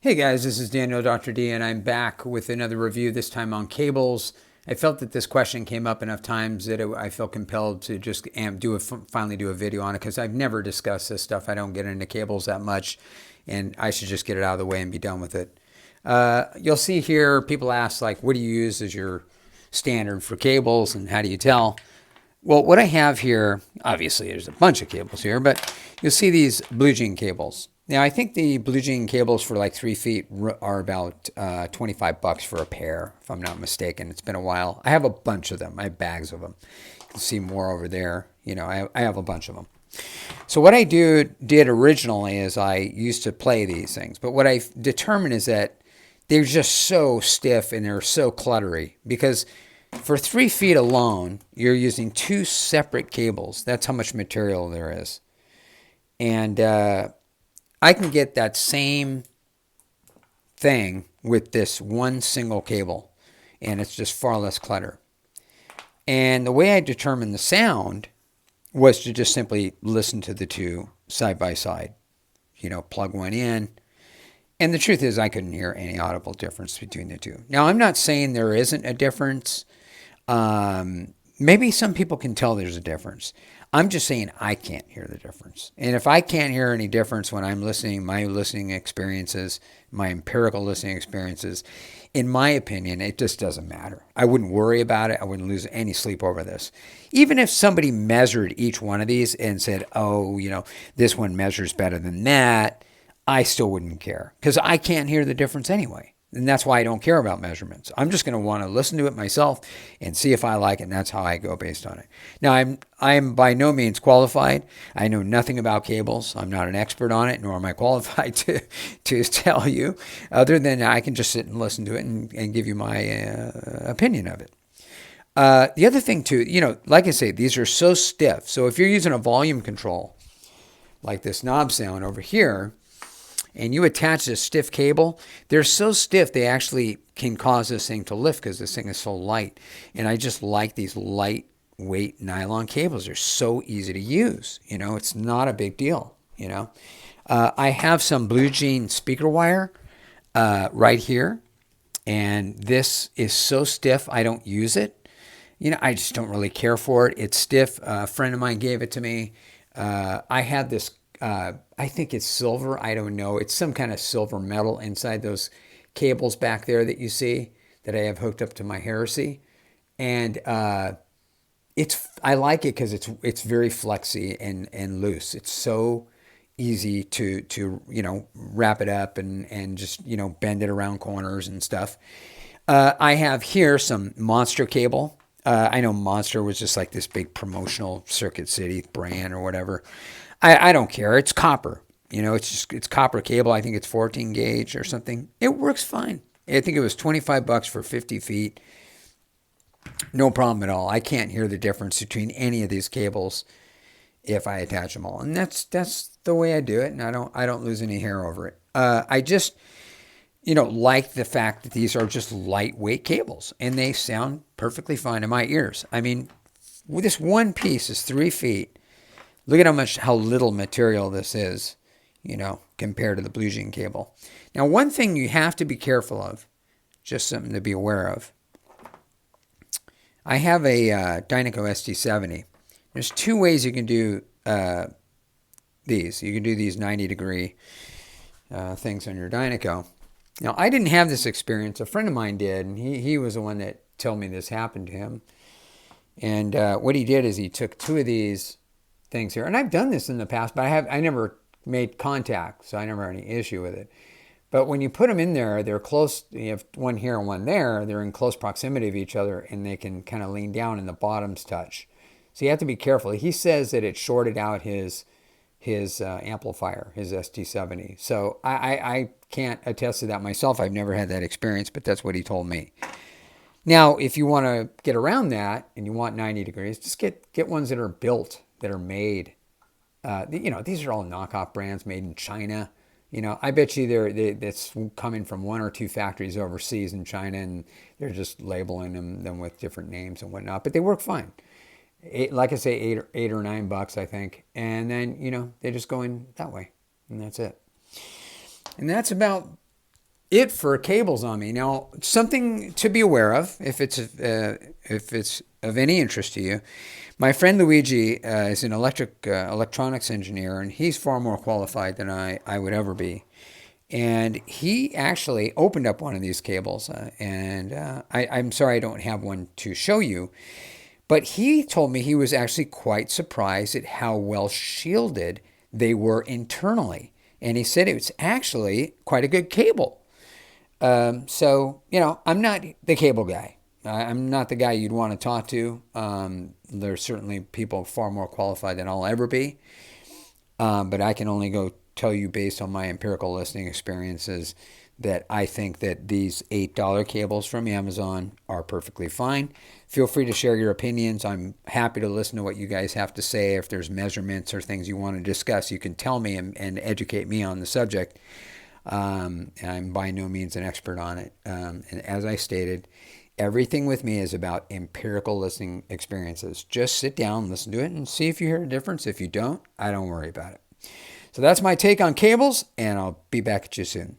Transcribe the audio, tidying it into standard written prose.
Hey guys, this is Daniel Dr. D, and I'm back with another review, this time on cables. I felt that this question came up enough times that I felt compelled to just finally do a video on it because I've never discussed this stuff. I don't get into cables that much, and I should just get it out of the way and be done with it. You'll see here people ask, like, what do you use as your standard for cables and how do you tell? Well, what I have here, obviously there's a bunch of cables here, but you'll see these Blue Jean cables. Now, I think the Blue Jean cables for like 3 feet are about $25 for a pair, if I'm not mistaken. It's been a while. I have a bunch of them. I have bags of them. You can see more over there. I have a bunch of them. So what I did originally is I used to play these things, but what I determined is that they're just so stiff and they're so cluttery because for 3 feet alone, you're using two separate cables. That's how much material there is. And I can get that same thing with this one single cable, and it's just far less clutter. And the way I determined the sound was to just simply listen to the two side by side. Plug one in. And the truth is, I couldn't hear any audible difference between the two. Now, I'm not saying there isn't a difference. Maybe some people can tell there's a difference. I'm just saying I can't hear the difference. And if I can't hear any difference when I'm listening, my listening experiences, my empirical listening experiences, in my opinion, it just doesn't matter. I wouldn't worry about it. I wouldn't lose any sleep over this. Even if somebody measured each one of these and said, oh, this one measures better than that, I still wouldn't care because I can't hear the difference anyway. And that's why I don't care about measurements. I'm just going to want to listen to it myself and see if I like it, and that's how I go based on it. Now, I'm by no means qualified. I know nothing about cables. I'm not an expert on it, nor am I qualified to tell you, other than I can just sit and listen to it and give you my opinion of it. The other thing, too, like I say, these are so stiff. So if you're using a volume control, like this knob sound over here, and you attach a stiff cable, they're so stiff they actually can cause this thing to lift because this thing is so light. And I just like these lightweight nylon cables. They're so easy to use. It's not a big deal. I have some Blue Jean speaker wire right here, and this is so stiff I don't use it. I just don't really care for it. It's stiff. A friend of mine gave it to me. I had this. I think it's silver. I don't know. It's some kind of silver metal inside those cables back there that you see that I have hooked up to my Heresy. And I like it because it's very flexy and loose. It's so easy to wrap it up and just bend it around corners and stuff. I have here some Monster cable. I know Monster was just like this big promotional Circuit City brand or whatever. I don't care. It's copper. It's copper cable. I think it's 14 gauge or something. It works fine. I think it was $25 for 50 feet. No problem at all. I can't hear the difference between any of these cables if I attach them all. And that's the way I do it, and I don't lose any hair over it. I just like the fact that these are just lightweight cables, and they sound perfectly fine in my ears. I mean, this one piece is 3 feet. Look at how little material this is, compared to the Blue Jean cable. Now, one thing you have to be careful of, just something to be aware of. I have a Dynaco ST70. There's two ways you can do these. You can do these 90-degree things on your Dynaco. Now, I didn't have this experience. A friend of mine did, and he was the one that told me this happened to him. And what he did is he took two of these things here, and I've done this in the past, but I never made contact, so I never had any issue with it. But when you put them in there, they're close. You have one here and one there. They're in close proximity of each other, and they can kind of lean down, and the bottoms touch. So you have to be careful. He says that it shorted out his amplifier, his ST70. So I can't attest to that myself. I've never had that experience, but that's what he told me. Now, if you want to get around that and you want 90 degrees, just get ones that are built, that are made. These are all knockoff brands made in China. I bet you that's coming from one or two factories overseas in China, and they're just labeling them with different names and whatnot. But they work fine. Like I say, $8 or $9, I think. And then they just go in that way, and that's it. And that's about it for cables on me. Now, something to be aware of, if it's of any interest to you. My friend Luigi is an electronics engineer, and he's far more qualified than I would ever be. And he actually opened up one of these cables, I'm sorry I don't have one to show you, but he told me he was actually quite surprised at how well shielded they were internally. And he said it's actually quite a good cable. I'm not the cable guy. I'm not the guy you'd want to talk to. There's certainly people far more qualified than I'll ever be. But I can only go tell you based on my empirical listening experiences that I think that these $8 cables from Amazon are perfectly fine. Feel free to share your opinions. I'm happy to listen to what you guys have to say. If there's measurements or things you want to discuss, you can tell me and educate me on the subject. I'm by no means an expert on it. And as I stated, everything with me is about empirical listening experiences. Just sit down, listen to it, and see if you hear a difference. If you don't, I don't worry about it. So that's my take on cables, and I'll be back at you soon.